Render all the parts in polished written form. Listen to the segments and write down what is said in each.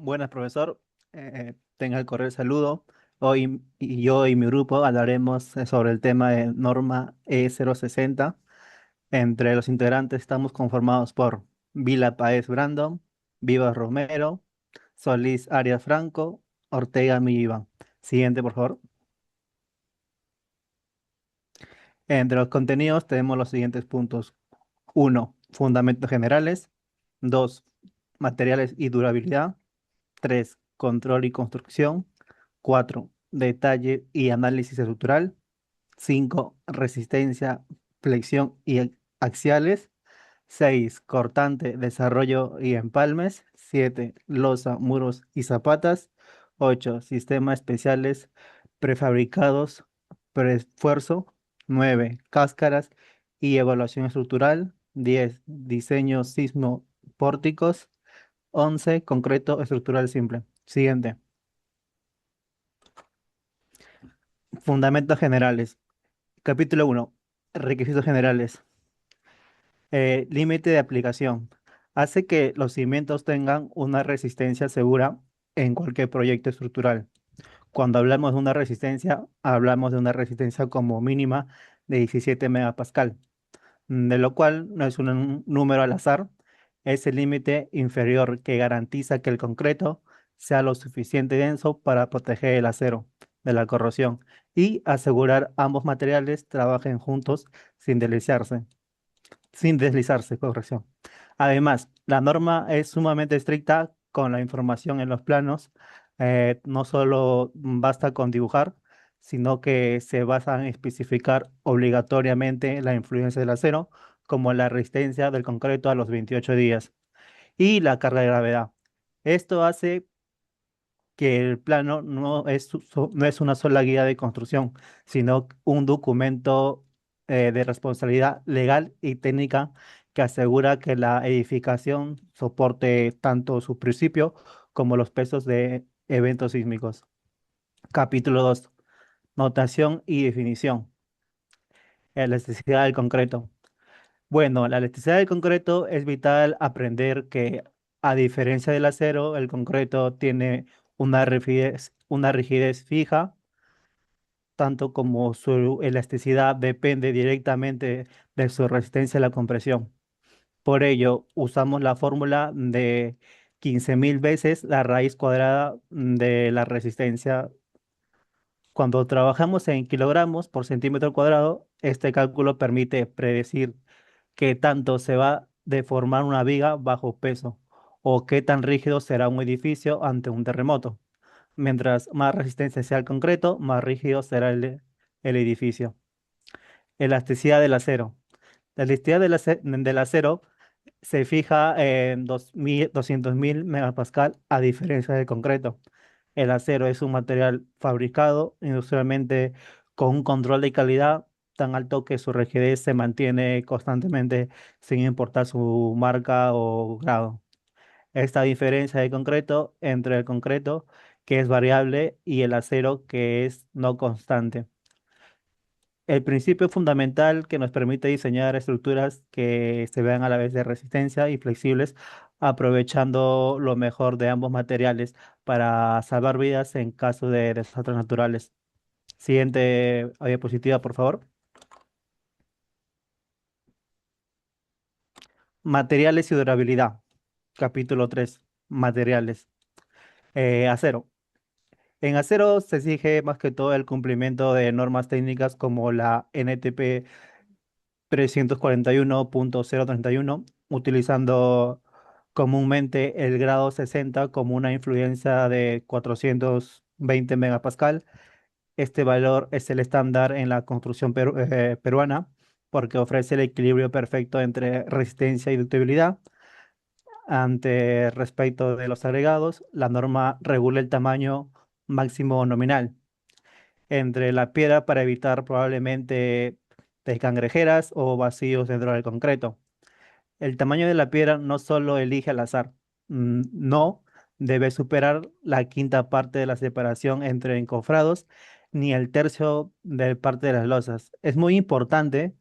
Buenas, profesor. Tenga el correo saludo. Hoy yo y mi grupo hablaremos sobre el tema de norma E060. Entre los integrantes estamos conformados por Vila Paez Brandon, Vivas Romero, Solís Arias Franco, Ortega Iván. Siguiente, por favor. Entre los contenidos tenemos los siguientes puntos. Uno, fundamentos generales. 2, materiales y durabilidad. 3, control y construcción. 4, detalle y análisis estructural. 5, resistencia, flexión y axiales. 6, cortante, desarrollo y empalmes. 7, losa, muros y zapatas. 8, sistemas especiales prefabricados, preesfuerzo. 9, cáscaras y evaluación estructural. 10, diseño sismo pórticos. 11, concreto estructural simple. Siguiente. Fundamentos generales. Capítulo uno. Requisitos generales. Límite de aplicación. Hace que los cimientos tengan una resistencia segura en cualquier proyecto estructural. Cuando hablamos de una resistencia, hablamos de una resistencia como mínima de 17 megapascal, de lo cual no es un número al azar, es el límite inferior que garantiza que el concreto sea lo suficiente denso para proteger el acero de la corrosión y asegurar ambos materiales trabajen juntos sin deslizarse, corrección. Además, la norma es sumamente estricta con la información en los planos. No solo basta con dibujar, sino que se basa en especificar obligatoriamente la influencia del acero, como la resistencia del concreto a los 28 días y la carga de gravedad. Esto hace que el plano no es una sola guía de construcción, sino un documento de responsabilidad legal y técnica que asegura que la edificación soporte tanto su principio como los pesos de eventos sísmicos. Capítulo 2. Notación y definición. Elasticidad del concreto. Bueno, la elasticidad del concreto es vital aprender que, a diferencia del acero, el concreto tiene una rigidez fija, tanto como su elasticidad depende directamente de su resistencia a la compresión. Por ello, usamos la fórmula de 15.000 veces la raíz cuadrada de la resistencia. Cuando trabajamos en kilogramos por centímetro cuadrado, este cálculo permite predecir qué tanto se va a deformar una viga bajo peso o qué tan rígido será un edificio ante un terremoto. Mientras más resistente sea el concreto, más rígido será el edificio. Elasticidad del acero. La elasticidad del acero se fija en 200.000 megapascal a diferencia del concreto. El acero es un material fabricado industrialmente con un control de calidad tan alto que su rigidez se mantiene constantemente sin importar su marca o grado. Esta diferencia de concreto entre el concreto, que es variable, y el acero, que es no constante. El principio fundamental que nos permite diseñar estructuras que se vean a la vez de resistencia y flexibles, aprovechando lo mejor de ambos materiales para salvar vidas en caso de desastres naturales. Siguiente diapositiva, por favor. Materiales y durabilidad. Capítulo 3. Materiales. Acero. En acero se exige más que todo el cumplimiento de normas técnicas como la NTP 341.031, utilizando comúnmente el grado 60 como una influencia de 420 megapascal. Este valor es el estándar en la construcción peruana porque ofrece el equilibrio perfecto entre resistencia y ductibilidad. Ante respecto de los agregados, la norma regula el tamaño máximo nominal entre la piedra para evitar probablemente de cangrejeras o vacíos dentro del concreto. El tamaño de la piedra no solo elige al azar, no debe superar la quinta parte de la separación entre encofrados ni el tercio de parte de las losas. Es muy importante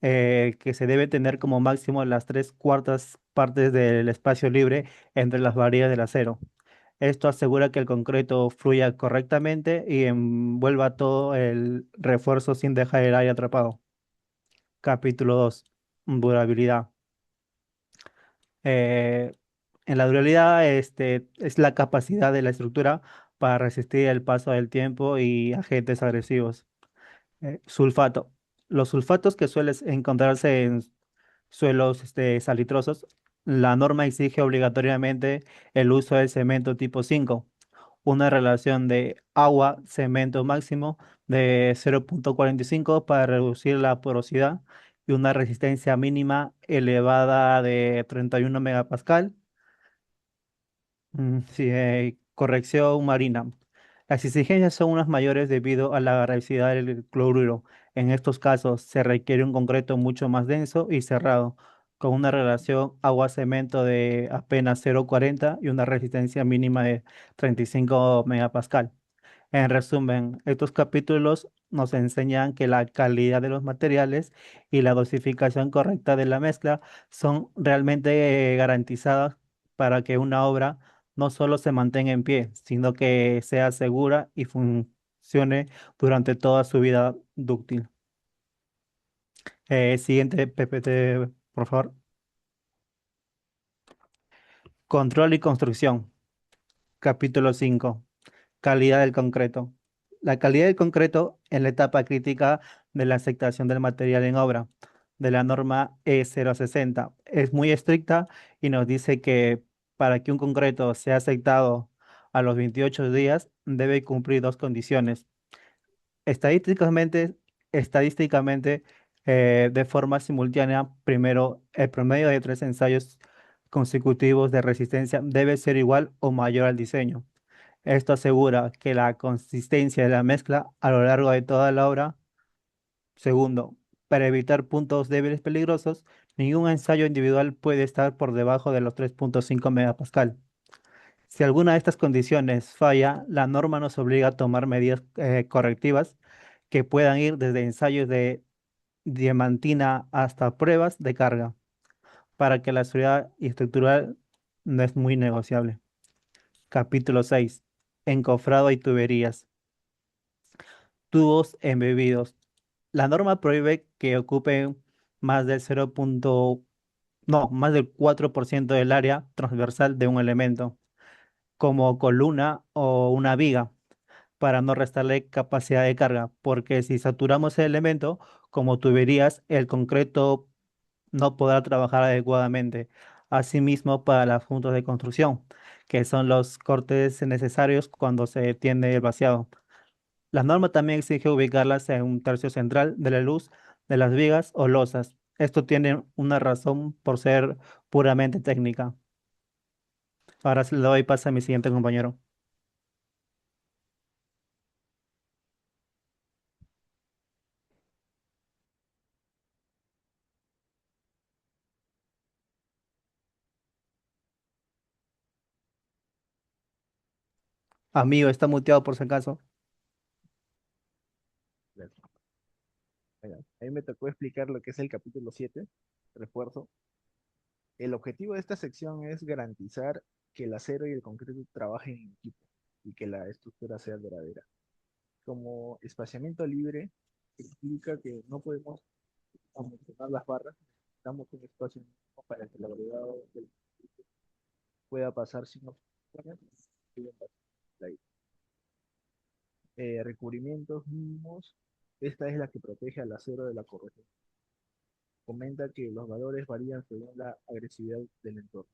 que se debe tener como máximo las tres cuartas partes del espacio libre entre las varillas del acero. Esto asegura que el concreto fluya correctamente y envuelva todo el refuerzo sin dejar el aire atrapado. Capítulo 2. Durabilidad. Eh, en la durabilidad es la capacidad de la estructura para resistir el paso del tiempo y agentes agresivos. Sulfato. Los sulfatos que suelen encontrarse en suelos salitrosos, la norma exige obligatoriamente el uso del cemento tipo 5, una relación de agua-cemento máximo de 0,45 para reducir la porosidad y una resistencia mínima elevada de 31 megapascal. Sí, corrección marina. Las exigencias son unas mayores debido a la agresividad del cloruro. En estos casos se requiere un concreto mucho más denso y cerrado, con una relación agua-cemento de apenas 0,40 y una resistencia mínima de 35 megapascal. En resumen, estos capítulos nos enseñan que la calidad de los materiales y la dosificación correcta de la mezcla son realmente garantizadas para que una obra no solo se mantenga en pie, sino que sea segura y funcione durante toda su vida dúctil. Siguiente PPT, por favor. Control y construcción. Capítulo 5. Calidad del concreto. La calidad del concreto en la etapa crítica de la aceptación del material en obra de la norma E060. Es muy estricta y nos dice que para que un concreto sea aceptado a los 28 días debe cumplir dos condiciones. Estadísticamente, estadísticamente, de forma simultánea, primero, el promedio de 3 ensayos consecutivos de resistencia debe ser igual o mayor al diseño. Esto asegura que la consistencia de la mezcla a lo largo de toda la obra. Segundo, para evitar puntos débiles peligrosos, ningún ensayo individual puede estar por debajo de los 3,5 megapascal. Si alguna de estas condiciones falla, la norma nos obliga a tomar medidas correctivas que puedan ir desde ensayos de diamantina hasta pruebas de carga, para que la seguridad estructural no es muy negociable. Capítulo 6. Encofrado y tuberías. Tubos embebidos. La norma prohíbe que ocupen más del 0. No, más del 4% del área transversal de un elemento, como columna o una viga, para no restarle capacidad de carga, porque si saturamos el elemento, como tuberías, el concreto no podrá trabajar adecuadamente. Asimismo, para las juntas de construcción, que son los cortes necesarios cuando se tiende el vaciado. La norma también exige ubicarlas en un tercio central de la luz de las vigas o losas. Esto tiene una razón por ser puramente técnica. Ahora se le doy paso a mi siguiente compañero. Amigo, está muteado por si acaso. Gracias. Bueno, a mí me tocó explicar lo que es el capítulo 7, refuerzo. El objetivo de esta sección es garantizar que el acero y el concreto trabajen en equipo y que la estructura sea duradera. Como espaciamiento libre, explica que no podemos amontonar las barras, necesitamos un espacio mínimo para que el agregado del pueda pasar sin obstrucciones. Recubrimientos mínimos, esta es la que protege al acero de la corrosión. Comenta que los valores varían según la agresividad del entorno.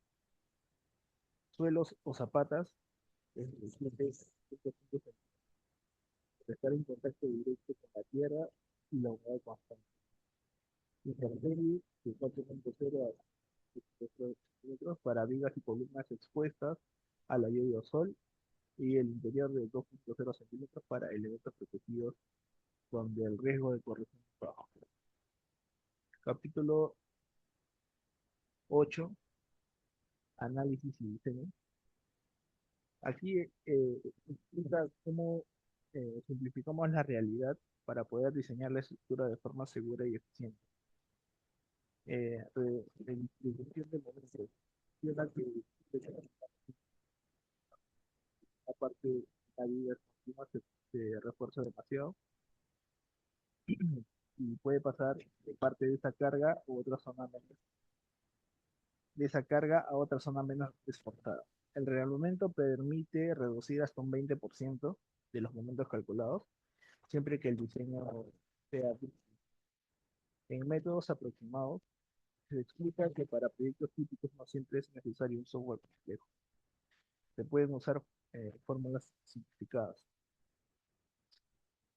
Suelos o zapatas, es estar en contacto directo con la tierra y la humedad constante. Intemperie de 4,0 a 7 centímetros para vigas y columnas expuestas a la lluvia o sol y el interior de 2,0 centímetros para elementos protegidos donde el riesgo de corrosión es bajo. Capítulo 8, análisis y diseño. Aquí explica cómo simplificamos la realidad para poder diseñar la estructura de forma segura y eficiente. de distribución de momentos. Menciona que aparte la vida continua se refuerza demasiado y puede pasar de parte de esa carga a otra zona menos, de esa carga a otra zona menos esforzada. El rearmamento permite reducir hasta un 20% de los momentos calculados, siempre que el diseño sea en métodos aproximados. Se explica que para proyectos típicos no siempre es necesario un software complejo. Se pueden usar fórmulas simplificadas.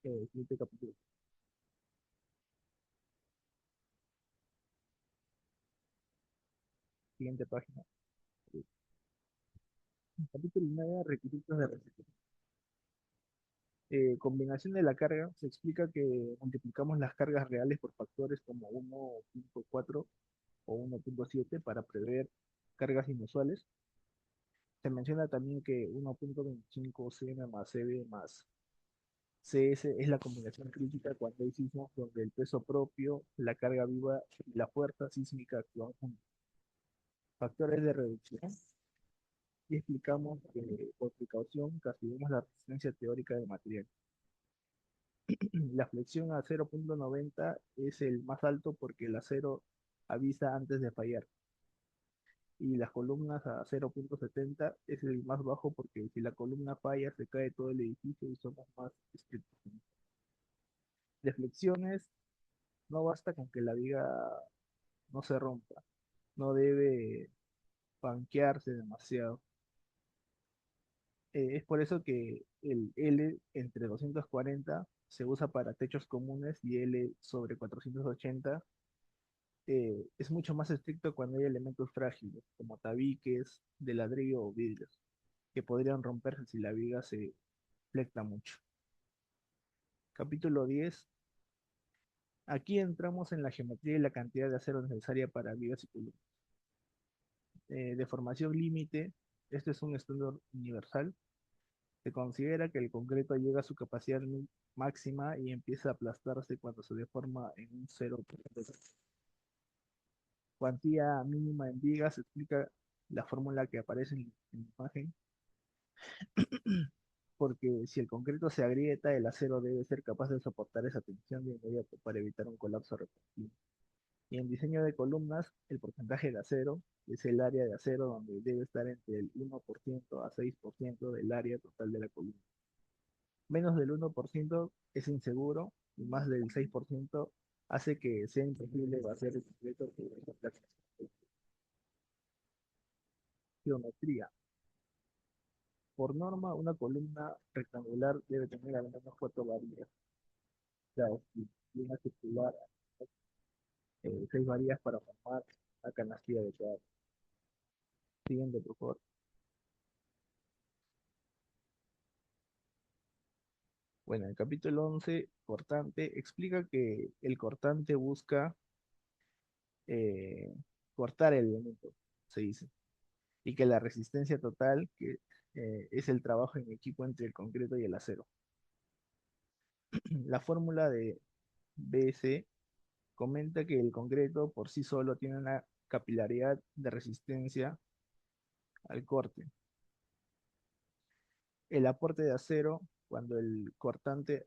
Siguiente capítulo. Siguiente página. Capítulo 9, requisitos de receta. Combinación de la carga. Se explica que multiplicamos las cargas reales por factores como 1.4 o 1.7 para prever cargas inusuales. Se menciona también que 1.25 cm más CB más CS es la combinación crítica cuando hay sismos donde el peso propio, la carga viva y la fuerza sísmica actúan juntos. Factores de reducción. Y explicamos que por precaución castigamos la resistencia teórica del material. La flexión a 0.90 es el más alto porque el acero avisa antes de fallar. Y las columnas a 0.70 es el más bajo porque si la columna falla se cae todo el edificio y somos más estrictos. De flexiones, no basta con que la viga no se rompa, no debe panquearse demasiado. Es por eso que el L entre 240 se usa para techos comunes y L sobre 480 es mucho más estricto cuando hay elementos frágiles, como tabiques de ladrillo o vidrios, que podrían romperse si la viga se flecta mucho. Capítulo 10. Aquí entramos en la geometría y la cantidad de acero necesaria para vigas y columnas. Deformación límite. Este es un estándar universal. Se considera que el concreto llega a su capacidad máxima y empieza a aplastarse cuando se deforma en un 0.3. Cuantía mínima en vigas, explica la fórmula que aparece en la imagen, porque si el concreto se agrieta, el acero debe ser capaz de soportar esa tensión de inmediato para evitar un colapso repentino. Y en diseño de columnas, el porcentaje de acero es el área de acero donde debe estar entre el 1% a 6% del área total de la columna. Menos del 1% es inseguro y más del 6% hace que sea imposible hacer el concreto sobre esa placa. Geometría. Por norma, una columna rectangular debe tener al menos 4 varillas. O sea, si una circular, 6 varillas para formar la canastilla de cuadro. Siguiente, por favor. Bueno, el capítulo 11, cortante, explica que el cortante busca eh, cortar el elemento, se dice, y que la resistencia total, que es el trabajo en equipo entre el concreto y el acero. La fórmula de BC comenta que el concreto por sí solo tiene una capilaridad de resistencia al corte. El aporte de acero, cuando el cortante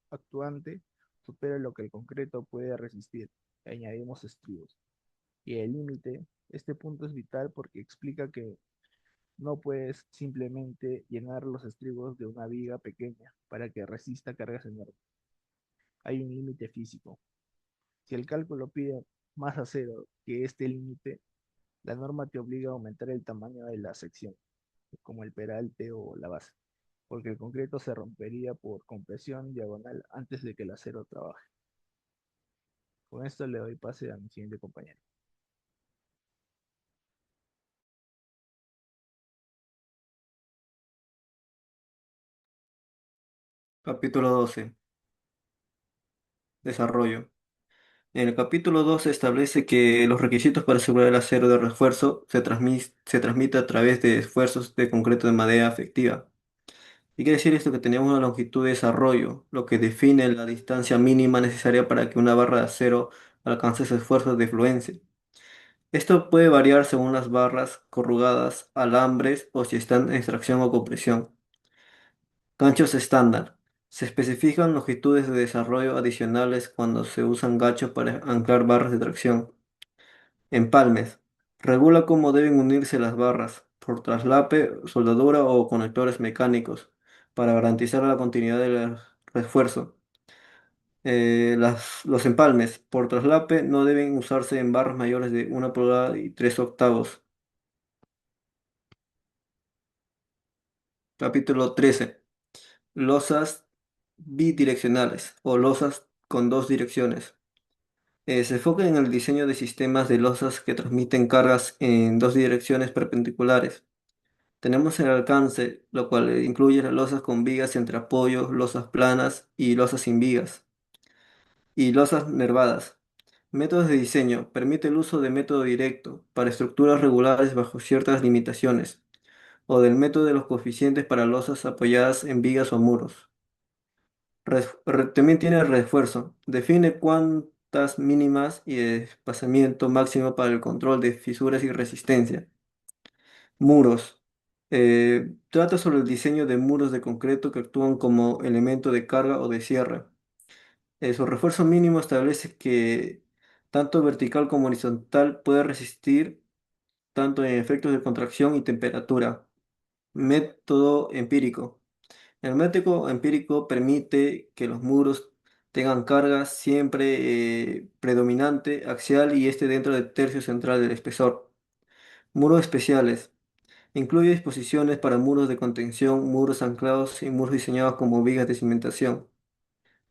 actuante supera lo que el concreto puede resistir, añadimos estribos. Y el límite, este punto es vital porque explica que no puedes simplemente llenar los estribos de una viga pequeña para que resista cargas enormes. Hay un límite físico. Si el cálculo pide más acero que este límite, la norma te obliga a aumentar el tamaño de la sección, como el peralte o la base, porque el concreto se rompería por compresión diagonal antes de que el acero trabaje. Con esto le doy pase a mi siguiente compañero. Capítulo 12. Desarrollo. En el capítulo 12 establece que los requisitos para asegurar el acero de refuerzo se transmite a través de esfuerzos de concreto de madera efectiva. ¿Qué quiere decir esto? Que tenemos una longitud de desarrollo, lo que define la distancia mínima necesaria para que una barra de acero alcanza ese esfuerzo de fluencia. Esto puede variar según las barras corrugadas, alambres o si están en extracción o compresión. Ganchos estándar. Se especifican longitudes de desarrollo adicionales cuando se usan ganchos para anclar barras de tracción. Empalmes. Regula cómo deben unirse las barras, por traslape, soldadura o conectores mecánicos, para garantizar la continuidad del refuerzo. Los empalmes por traslape no deben usarse en barras mayores de 1 pulgada y 3 octavos. Capítulo 13. Losas bidireccionales o losas con dos direcciones. Se enfoca en el diseño de sistemas de losas que transmiten cargas en dos direcciones perpendiculares. Tenemos el alcance, lo cual incluye las losas con vigas entre apoyos, losas planas y losas sin vigas, y losas nervadas. Métodos de diseño. Permite el uso de método directo para estructuras regulares bajo ciertas limitaciones, o del método de los coeficientes para losas apoyadas en vigas o muros. También tiene refuerzo. Define cuántas mínimas y desplazamiento máximo para el control de fisuras y resistencia. Muros. Trata sobre el diseño de muros de concreto que actúan como elemento de carga o de cierre. Su refuerzo mínimo establece que tanto vertical como horizontal puede resistir tanto en efectos de contracción y temperatura. Método empírico. El método empírico permite que los muros tengan carga siempre predominante axial y esté dentro del tercio central del espesor. Muros especiales. Incluye disposiciones para muros de contención, muros anclados y muros diseñados como vigas de cimentación.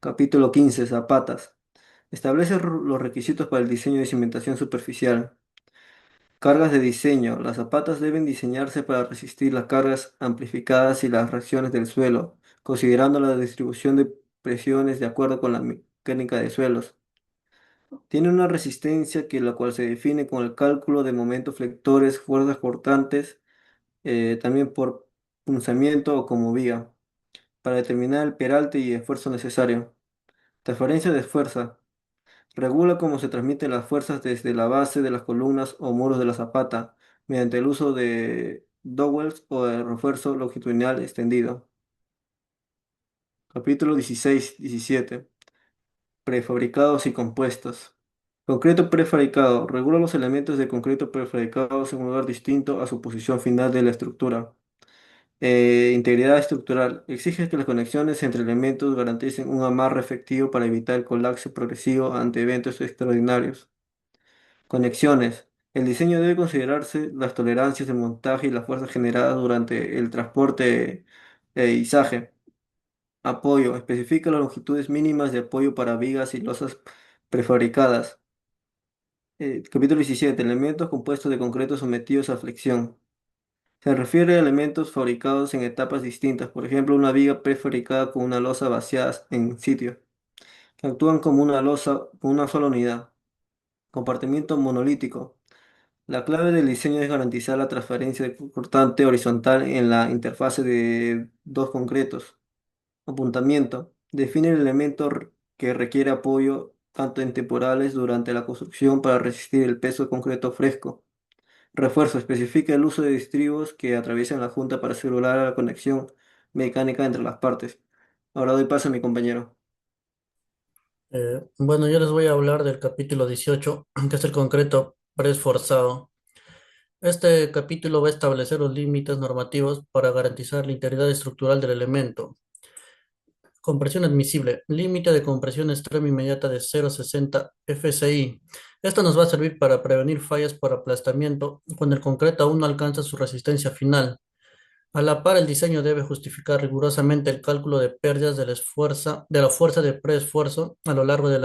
Capítulo 15. Zapatas. Establece los requisitos para el diseño de cimentación superficial. Cargas de diseño. Las zapatas deben diseñarse para resistir las cargas amplificadas y las reacciones del suelo, considerando la distribución de presiones de acuerdo con la mecánica de suelos. Tiene una resistencia la cual se define con el cálculo de momentos flectores, fuerzas cortantes, también por punzamiento o como viga, para determinar el peralte y esfuerzo necesario. Transferencia de fuerza. Regula cómo se transmiten las fuerzas desde la base de las columnas o muros de la zapata, mediante el uso de dowels o de refuerzo longitudinal extendido. Capítulo 16-17. Prefabricados y compuestos. Concreto prefabricado. Regula los elementos de concreto prefabricados en un lugar distinto a su posición final de la estructura. Integridad estructural. Exige que las conexiones entre elementos garanticen un amarre efectivo para evitar el colapso progresivo ante eventos extraordinarios. Conexiones. El diseño debe considerarse las tolerancias de montaje y las fuerzas generadas durante el transporte e izaje. Apoyo. Especifica las longitudes mínimas de apoyo para vigas y losas prefabricadas. Capítulo 17. Elementos compuestos de concreto sometidos a flexión. Se refiere a elementos fabricados en etapas distintas, por ejemplo, una viga prefabricada con una losa vaciada en sitio, que actúan como una losa con una sola unidad. Compartimiento monolítico. La clave del diseño es garantizar la transferencia de cortante horizontal en la interfase de dos concretos. Apuntamiento. Define el elemento que requiere apoyo tanto en temporales durante la construcción para resistir el peso de concreto fresco. Refuerzo. Especifica el uso de distribos que atraviesan la junta para asegurar la conexión mecánica entre las partes. Ahora doy paso a mi compañero. Bueno, yo les voy a hablar del capítulo 18, que es el concreto preesforzado. Este capítulo va a establecer los límites normativos para garantizar la integridad estructural del elemento. Compresión admisible, límite de compresión extrema inmediata de 0,60 FSI. Esto nos va a servir para prevenir fallas por aplastamiento cuando el concreto aún no alcanza su resistencia final. A la par, el diseño debe justificar rigurosamente el cálculo de pérdidas de la fuerza de preesfuerzo a lo largo de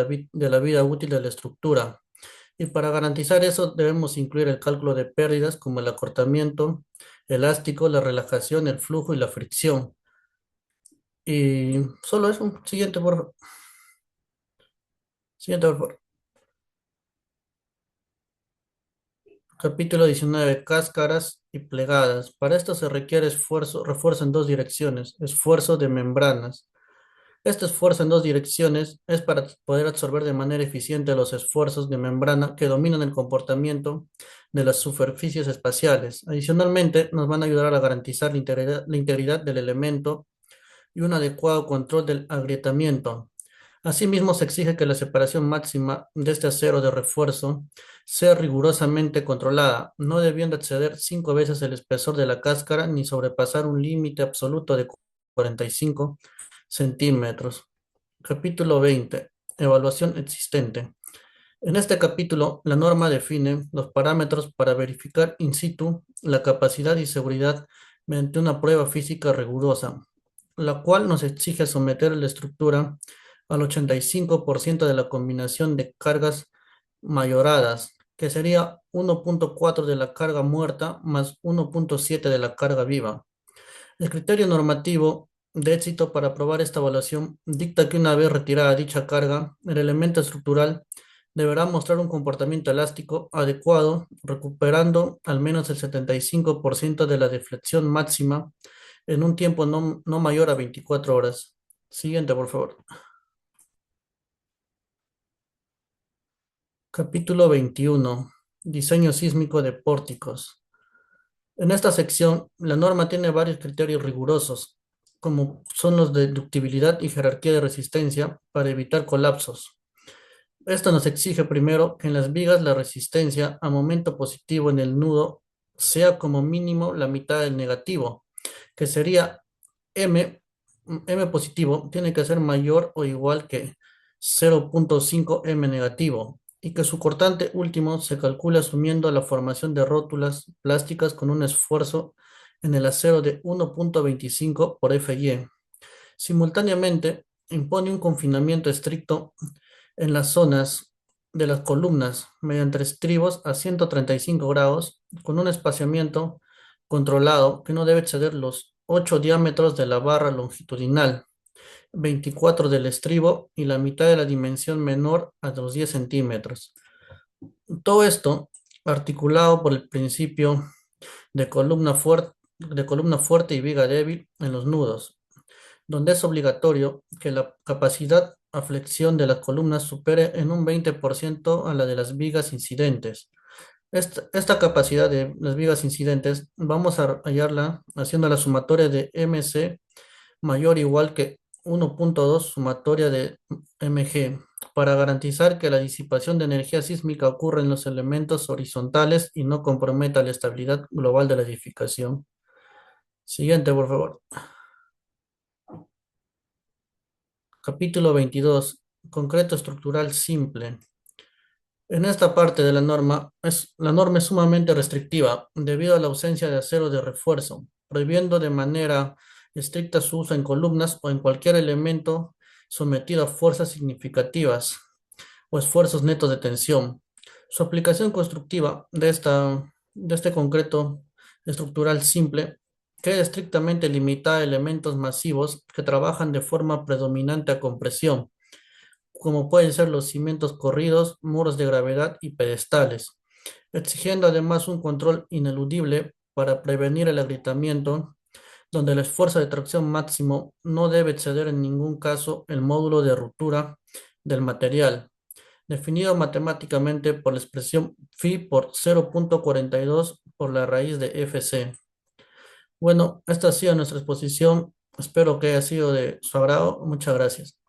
la vida útil de la estructura. Y para garantizar eso, debemos incluir el cálculo de pérdidas como el acortamiento elástico, la relajación, el flujo y la fricción. Y solo eso. Siguiente, por favor. Siguiente, por favor. Capítulo 19. Cáscaras y plegadas. Para esto se requiere refuerzo en dos direcciones. Esfuerzo de membranas. Este esfuerzo en dos direcciones es para poder absorber de manera eficiente los esfuerzos de membrana que dominan el comportamiento de las superficies espaciales. Adicionalmente, nos van a ayudar a garantizar la integridad del elemento y un adecuado control del agrietamiento. Asimismo, se exige que la separación máxima de este acero de refuerzo sea rigurosamente controlada, no debiendo exceder 5 veces el espesor de la cáscara ni sobrepasar un límite absoluto de 45 centímetros. Capítulo 20. Evaluación existente. En este capítulo, la norma define los parámetros para verificar in situ la capacidad y seguridad mediante una prueba física rigurosa, la cual nos exige someter la estructura al 85% de la combinación de cargas mayoradas, que sería 1.4 de la carga muerta más 1.7 de la carga viva. El criterio normativo de éxito para aprobar esta evaluación dicta que una vez retirada dicha carga, el elemento estructural deberá mostrar un comportamiento elástico adecuado, recuperando al menos el 75% de la deflexión máxima en un tiempo no mayor a 24 horas. Siguiente, por favor. Capítulo 21. Diseño sísmico de pórticos. En esta sección, la norma tiene varios criterios rigurosos, como son los de ductibilidad y jerarquía de resistencia para evitar colapsos. Esto nos exige primero que en las vigas la resistencia a momento positivo en el nudo sea como mínimo la mitad del negativo, que sería M, M positivo tiene que ser mayor o igual que 0.5 M negativo y que su cortante último se calcula asumiendo la formación de rótulas plásticas con un esfuerzo en el acero de 1.25 por FY. Simultáneamente, impone un confinamiento estricto en las zonas de las columnas mediante estribos a 135 grados con un espaciamiento controlado que no debe exceder los 8 diámetros de la barra longitudinal, 24 del estribo y la mitad de la dimensión menor a los 10 centímetros. Todo esto articulado por el principio de columna fuerte y viga débil en los nudos, donde es obligatorio que la capacidad a flexión de las columnas supere en un 20% a la de las vigas incidentes. Esta capacidad de las vigas incidentes vamos a hallarla haciendo la sumatoria de MC mayor o igual que 1.2 sumatoria de mg para garantizar que la disipación de energía sísmica ocurre en los elementos horizontales y no comprometa la estabilidad global de la edificación. Siguiente, por favor. Capítulo 22. Concreto estructural simple. En esta parte de la norma es sumamente restrictiva debido a la ausencia de acero de refuerzo, prohibiendo de manera estricta su uso en columnas o en cualquier elemento sometido a fuerzas significativas o esfuerzos netos de tensión. Su aplicación constructiva de este concreto estructural simple queda estrictamente limitada a elementos masivos que trabajan de forma predominante a compresión, como pueden ser los cimientos corridos, muros de gravedad y pedestales, exigiendo además un control ineludible para prevenir el agrietamiento, donde el esfuerzo de tracción máximo no debe exceder en ningún caso el módulo de ruptura del material, definido matemáticamente por la expresión phi por 0.42 por la raíz de FC. Bueno, esta ha sido nuestra exposición. Espero que haya sido de su agrado. Muchas gracias.